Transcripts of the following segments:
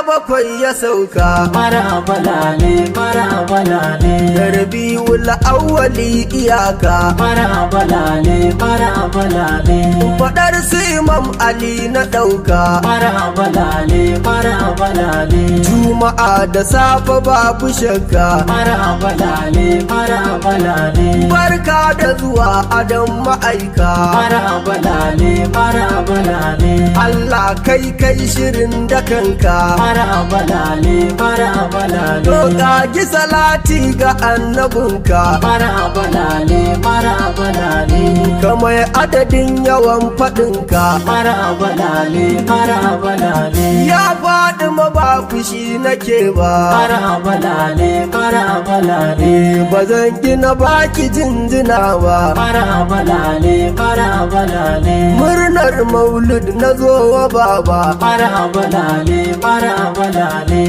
bakwai ya sauka marhabalale marhabalale Rabiul awwali iyaka marhabalale marhabalale fadar su Imam Ali na dauka marhabalale marhabalale Juma'a da safa babu shakka marhabalale marhabalale barka da zuwa adam ma'aika marhabalale marhabalale Allah kai shirin da kanka marhabalale marhabalale Roƙa salati ga annabinka marhabalale marhabalale kamar adadin yawan faɗinka marhabalale marhabalale ya faɗi ba fushi nake ba marhabalale marhabalale ba zan gina baki jinjina ba marhabalale marhabalale murnar maulud na zo wa baba marhabalale marhabalale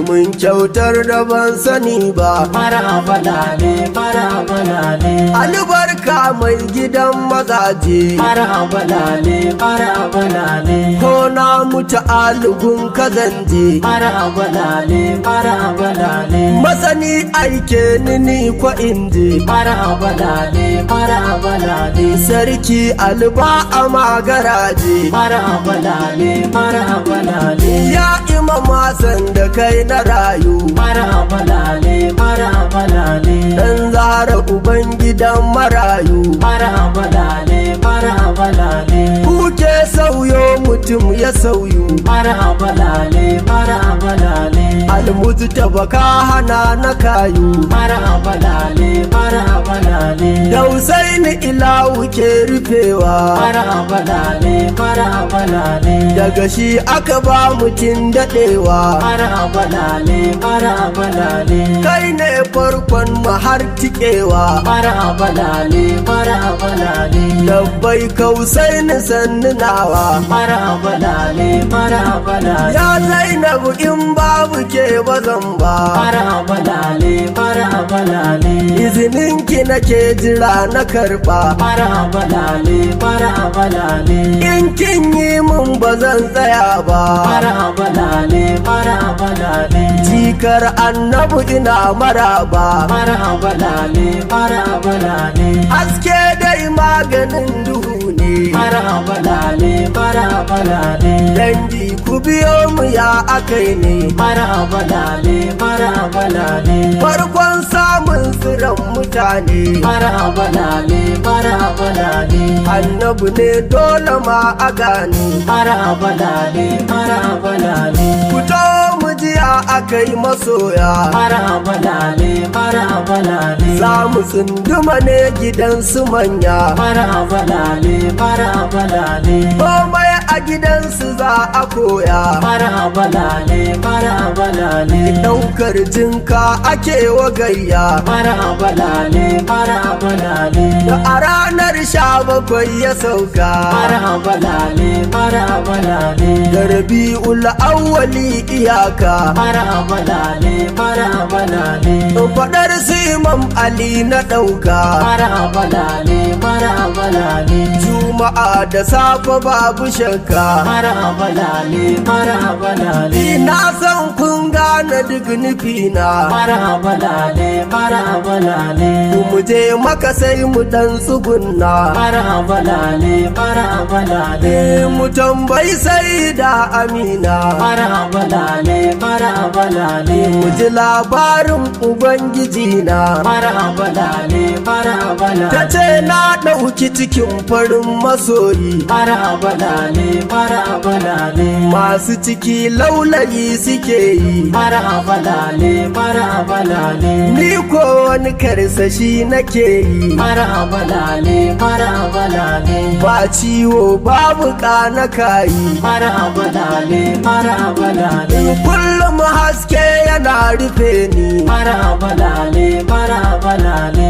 mun kyautar da ban sani ba marhabalale marhabalale albarka mai gidan mazaje marhabalale marhabalale ko na mutu alugun kazanje marhabalale marhabalale masani aike ni ko inje marhabalale marhabalale sarki alba a magaraje marhabalale marhabalale ya imam Hassan da kai na rayu marhabalale marhabalale dan zara uban gidan marayu marhabalale marhabalale kuke sauyo mutum ya sauyu marhabalale marhabalale almujtaba ka hana na kayu marhabalale marhabalale da Husaini ilahu ke rufewa marhabalale marhabalale daga shi aka ba mutum daɗewa marhabalale marhabalale kai ne farkon mahar tikewa marhabalale marhabalale labbai ka Husaini sannunawa marhabalale marhabalale ya Zainabu in babu ke bazan ba marhabalale marhabalale izininki nake jira na karɓa marhabalale marhabalale in kin yi mun bazan tsaya ba marhabalale marhabalale jikar annabu ina maraba marhabalale marhabalale haske dai maganin duhu ne marhabalale marhabalale dangi ku biyo mu ya akai ne marhabalale marhabalale farkon samun tsiran mutane marhabalale marhabalale annabu ne dole ma a gane marhabalale marhabalale fito mu jiya akai masoya marhabalale marhabalale za mu tsunduma ne gidan su manya marhabalale marhabalale komai a gidansu za a koya marhabalale marhabalale ɗaukar jinka ake wa gayya marhabalale marhabalale da a ranar 17 ya sauka marhabalale marhabalale da Rabiul awwali iyaka marhabalale marhabalale faɗar su Imam Ali na ɗauka marhabalale marhabalale Juma'a da safe babu shakka marhabalale marhabalale na san kun gane duk nufina marhabalale marhabalale mu je maka sai mu dan tsugunna marhabalale marhabalale mu tambayi sai da Amina marhabalale marhabalale mu ji labarin ubangiji na marhabalale marhabalale ta ce na ɗauki cikin farin masoyi marhabalale maraba lale masu ciki laulayi suke yi maraba lale maraba lale ni ko wani karsashi nake yi maraba lale maraba lale ba ciwo babu na kayi maraba lale maraba lale kullum haske yana rufe ni maraba lale maraba lale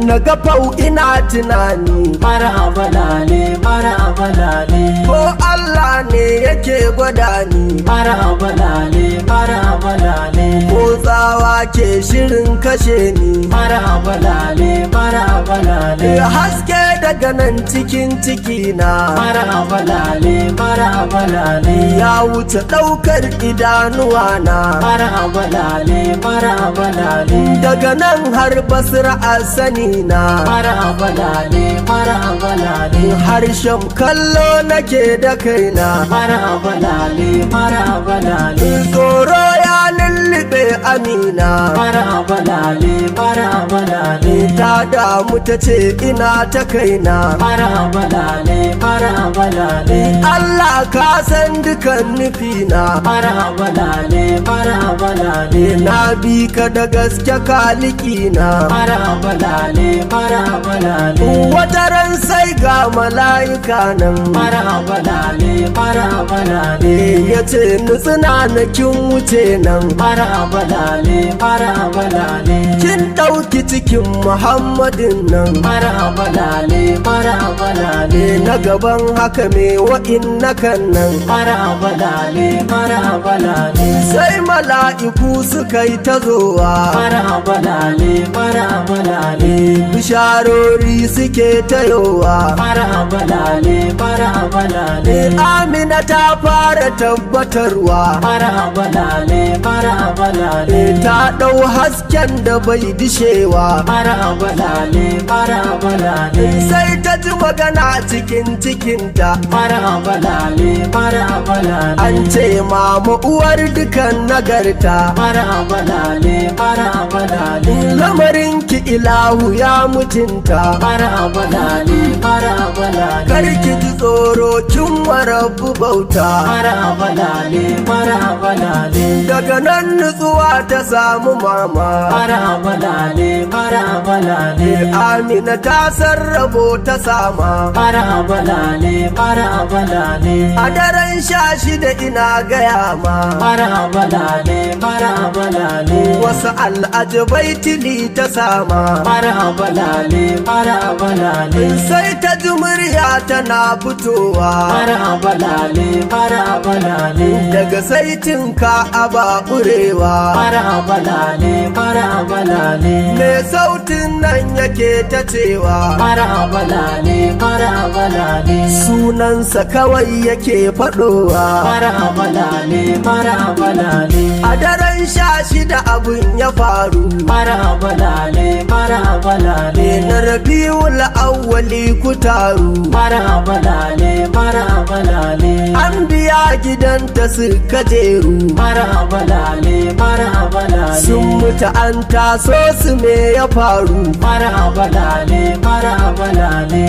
naga fau ina tunani maraba lale maraba lale ko Allah ne yake gwada ni maraba lale maraba lale ko tsawa ke shirin kashe ni maraba lale maraba lale haske daga nan cikin cikina maraba lale maraba lale ya wuce ɗaukar idanuwana maraba lale maraba lale daga nan har basra a sani na maraba lale maraba lale harshen kallo nake da kaina maraba lale maraba lale tsoro ya lullube amina maraba lale maraba lale ta damu ta ce ina ta kaina maraba lale maraba lale Allah ka san dukan nufina maraba lale maraba lale na bi ka da gaske kalikina maraba lale maraba lale wata ran sai ga mala'ika nan maraba lale maraba lale ya ce nutsina na kin wuce nan maraba lale maraba lale kin ɗauki cikin Muhammadin nan maraba lale maraba lale na gaban haka me wa'in na kan nan maraba lale maraba lale sai mala'iku suka yi ta zowa maraba lale maraba lale bisharori suke tayowa maraba lale maraba lale Amina ta fara tabbatarwa maraba lale maraba lale ta ɗau hasken da bai dishewa maraba lale maraba lale sai ta ji magana cikin cikinta maraba lale maraba lale an ce mama uwar dukan nagarta maraba lale maraba lale lamarin ki ilahu ya mutunta maraba lale maraba lale karki ji tsoro kin warabu bauta maraba lale maraba lale daga nan nutsuwa ta samu mama maraba lale maraba lale Amina ta sarrabo ta sama maraba lale maraba lale a daren 16 ina gaya ma maraba lale maraba lale wasu al'ajabai tili ta sama maraba lale maraba lale sai ta ji murya tana fitowa maraba lale maraba lale daga saitin ka aba ƙurewa maraba lale maraba lale me sautin nan yake ta cewa maraba lale maraba lale sunansa kawai yake faɗowa maraba lale maraba lale a daren 16 abun ya faru maraba lale maraba lale na rabiul awwali ku taru maraba lale maraba lale an biya gidanta suka jeru maraba lale maraba lale sun mutu an taso su me ya faru maraba lale maraba lale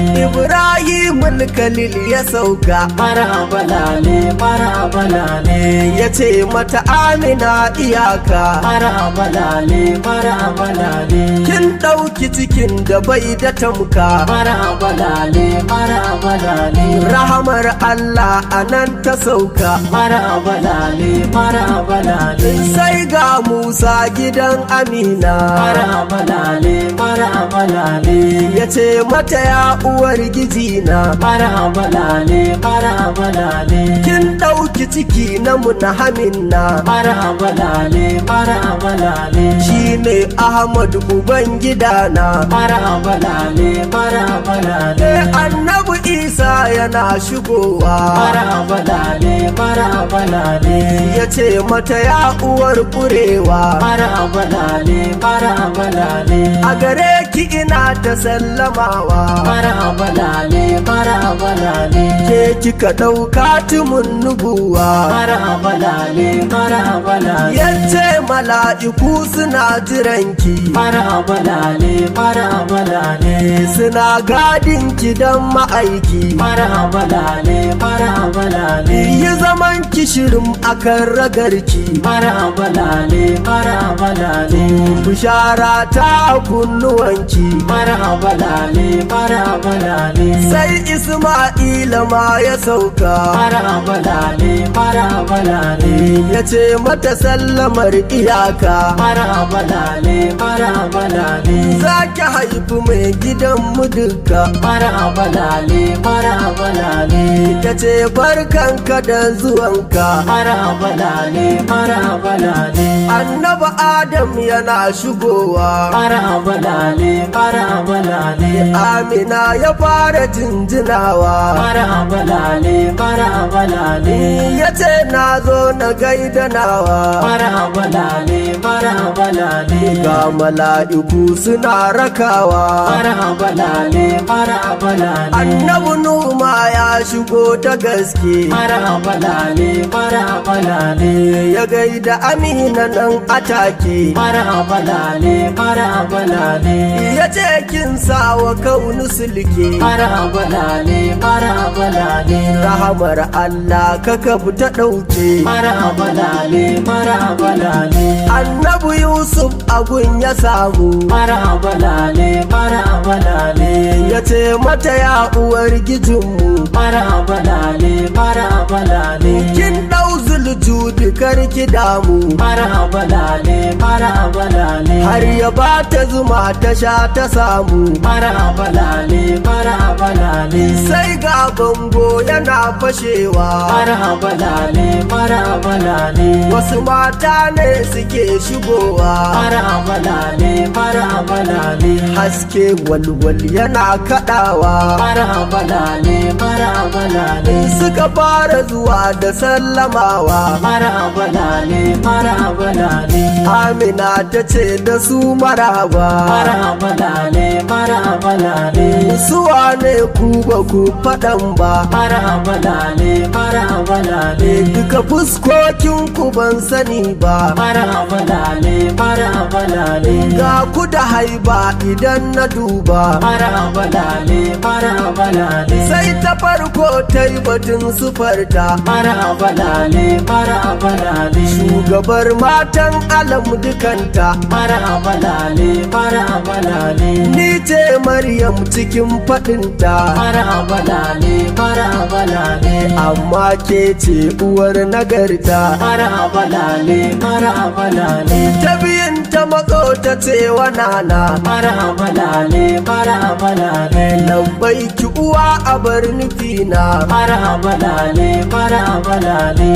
Ibrahimul Khalil ya sauka maraba lale maraba lale ya ce mata Amina iyaka maraba lale maraba lale kin ɗauki cikin da bai da tamka maraba lale maraba lale rahamar Allah anan ta sauka maraba lale maraba lale sai ga Musa gidan Amina maraba lale maraba lale ya ce mata ya uwar gijina maraba lale maraba lale kin ɗauki ciki na munahaminna maraba lale maraba lale shi ne Ahmad uban gidana maraba lale maraba lale annabi Isa yana shigowa maraba lale maraba lale ya ce mata ya uwar ƙurewa maraba lale maraba lale a gare ki ina ta sallamawa maraba lale maraba lale ke kika ɗauka tumun nubuwa maraba lale maraba lale yace mala'iku suna jiranki maraba lale maraba lale suna gadin kidan ma'aiki. marhaba lale marhaba lale Yi zaman kishirin akan ragarki. marhaba lale marhaba lale Bishara ta kunnuwanki. marhaba lale marhaba lale Sai Isma'ila ma ya sauka. marhaba lale marhaba lale Ya ce mata sallamar iyaka. marhaba lale marhaba lale Za ki haifi mai gidanmu duka. marhaba lale marhaba lale Ta ce barkanka da zuwanka. marhaba lale marhaba lale Annabi Adam yana shigowa. marhaba lale marhaba lale Amina ya fara jinjinawa. marhaba lale marhaba lale Ya ce na zo na gaida nawa. marhaba lale marhaba lale Ga mala'iku suna rakawa. marhaba lale marhaba lale Annabi Numa ya shigo da gaske. marhaba lale marhaba lale Ya gaida Amina nan atake. marhaba lale marhaba lale Ya ce kin sawa kaunu silke. marhaba lale marhaba lale Rahamar Allah kaka ta ɗauke. marhaba lale marhaba lale Annabi Yusuf agun ya samu. marhaba lale marhaba lale Ya ce mata ya uwar gijinmu. marhaba lale marhaba lale Kin ɗau zuljudi karki damu. marhaba lale marhaba lale Har ya ba ta zuma ta sha ta samu. marhaba lale marhaba lale Sai ga bango yana fashewa. marhaba lale marhaba lale Wasu mata ne suke shigowa. marhaba lale marhaba lale Haske walwal yana kaɗawa. marhaba lale marhaba lale Suka fara zuwa da sallamawa. marhaba lale marhaba lale Amina ta ce da su maraba. marhaba lale marhaba lale Suwa ne ku ba ku faɗan ba. marhaba lale marhaba lale Duka fuskokin ku ban sani ba. marhaba lale marhaba lale Ga ku da haiba idan na duba. marhaba lale marhaba lale Sai ta farko ta yi batun sufarta. marhaba lale marhaba lale Shugabar matan alam dukanta. marhaba lale marhaba lale Ni ce Maryam cikin faɗinta. marhaba lale marhaba lale Amma ke ce uwar nagarta. marhaba lale marhaba lale Ta biyun ta matso ta ce wa nana. marhaba lale marhaba lale Lambai ki uwa a bar nufina. marhaba lale marhaba lale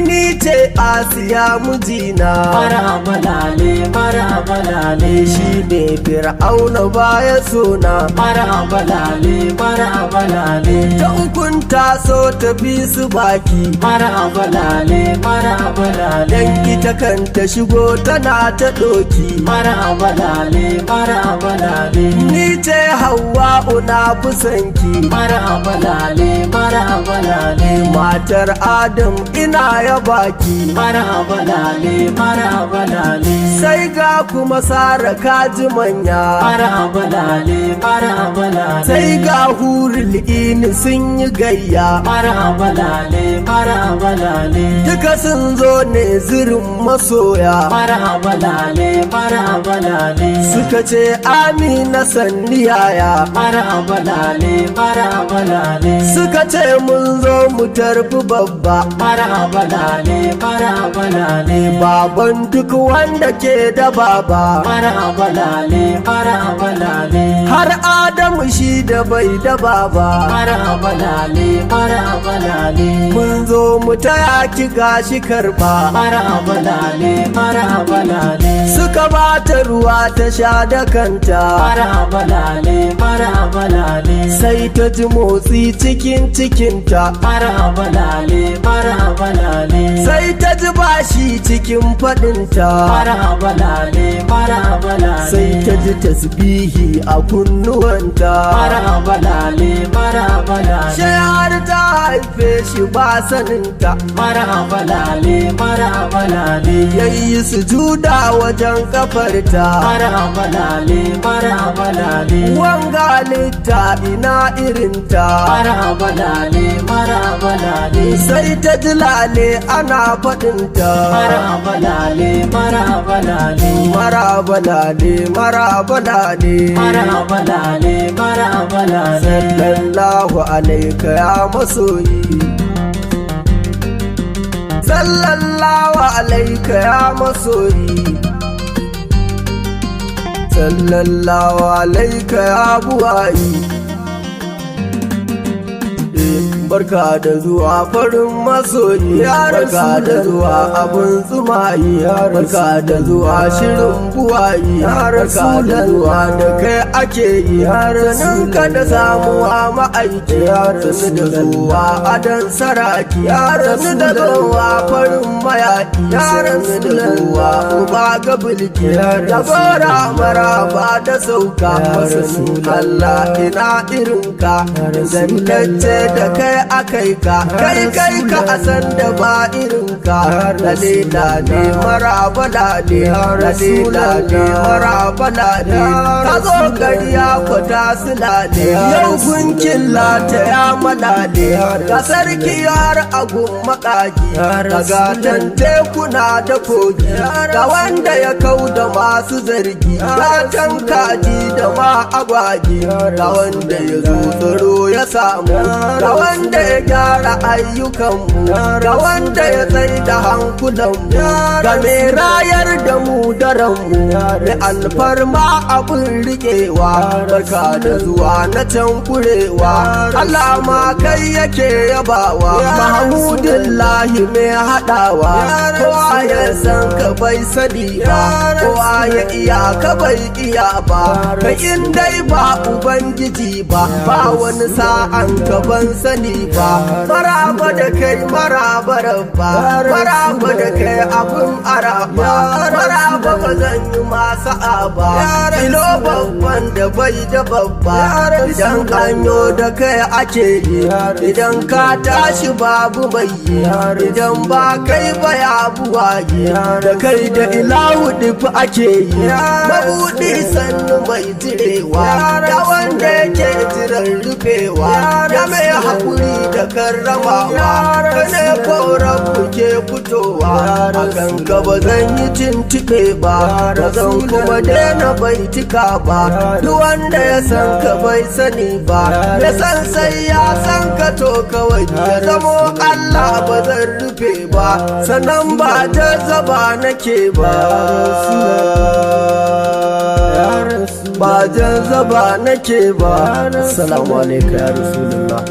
Ni ce Asiya mijina. marhaba lale marhaba lale Shi ne Fir'auna baya sona. marhaba lale marhaba lale Ta hukunta so ta bi su baki. marhaba lale marhaba lale Dan ita kanta shigo tana ta ɗoki. marhaba lale marhaba lale Ni ce Hawwa'u na fi sanki. marhaba lale marhaba lale Matar Adam ina ya baki. marhaba lale marhaba lale Sai ga kuma Sara kaji manya. marhaba lale marhaba lale Sai ga hurul ini sun yi gayya. marhaba lale marhaba lale Duka sun zo ne zirin masoya. marhaba lale marhaba lale Suka ce Amina sanni yaya. marhaba lale marhaba lale Suka ce mun zo mu tarfi babba. marhaba lale marhaba lale Baban duk wanda ke da baba. marhaba lale marhaba lale Har Adamu shi da bai da baba. marhaba lale marhaba lale Mun zo mu taya ki gashi karba. marhaba lale marhaba lale Suka bata ruwa ta sha da kanta. marhaba lale marhaba maraba lale sai ta ji motsi cikin cikinta, maraba lale maraba lale sai ta ji bashi cikin faɗinta, maraba lale maraba lale sai ta ji tasbihi a kunnuwanta, maraba lale maraba lale sai har ta haife shi ba saninta, maraba lale maraba lale yayi sujuda wajen kafarta, maraba lale maraba lale wanga litta ina irinta, maraba lale maraba lale sai ta ji lale ana faɗinta, maraba lale maraba lale maraba lale maraba lale maraba lale maraba lale sallallahu alaika ya masoyi, sallallahu alaika ya masoyi, sallallahu alaika ya buwayi. Barka da zuwa farin masoyi, barka da zuwa abun tsumayi, barka da zuwa shirin buwayi, barka da zuwa da kai ake yi, sanin ka da samuwa ma'aiki, sanu da zuwa adon saraki, sanu da zuwa farin mayaki, sanu da zuwa uba ga bilki, da gora maraba da sauka, masanin Allah ina irinka, zantacce da kai akai ka kai ka a san da ba irin ka dalila ne maraba lale dalila ne maraba lale ka zo gari ya kwata su lale yau gunkin lata ya malale ka sarki har agun makaki ka gatan tekuna da kogi ga wanda ya kau da masu zargi gatan kaji da ma agwagi ga wanda ya zo tsaro ya samu ga wanda ya gyara ayyukanmu ga wanda ya tsaye da hankulanmu ga mai rayar da mu daranmu mai alfarma abin riƙewa barka da zuwa na can kurewa Allah ma kai yake yabawa Mahmudullahi mai haɗawa kowa ya san ka bai sani ba kowa ya iya ka bai iya ba kai in dai ba ubangiji ba wani sa'an ka ban sani ba maraba da kai maraba rabba maraba da kai abun araba maraba ba zan yi masa aba ilo babban da bai da babba idan kanyo da kai ake yi idan ka tashi babu mai yi idan ba kai ba ya buwaye da kai da ilahu dufu ake yi mabuɗi sannu mai jirewa da wanda yake jiran rufewa ya mai haƙuri da karramawa kane koran ke fitowa akan ka ba zan yi tintiɓe ba ba zan kuma daina baitika ba duk wanda ya san ka bai sani ba ya san sai ya san ka to kawai ya zamo Allah ba zan rufe ba sannan ba ta zaba nake ba ba jan zaba nake ba assalamu alaikum ya rasulullah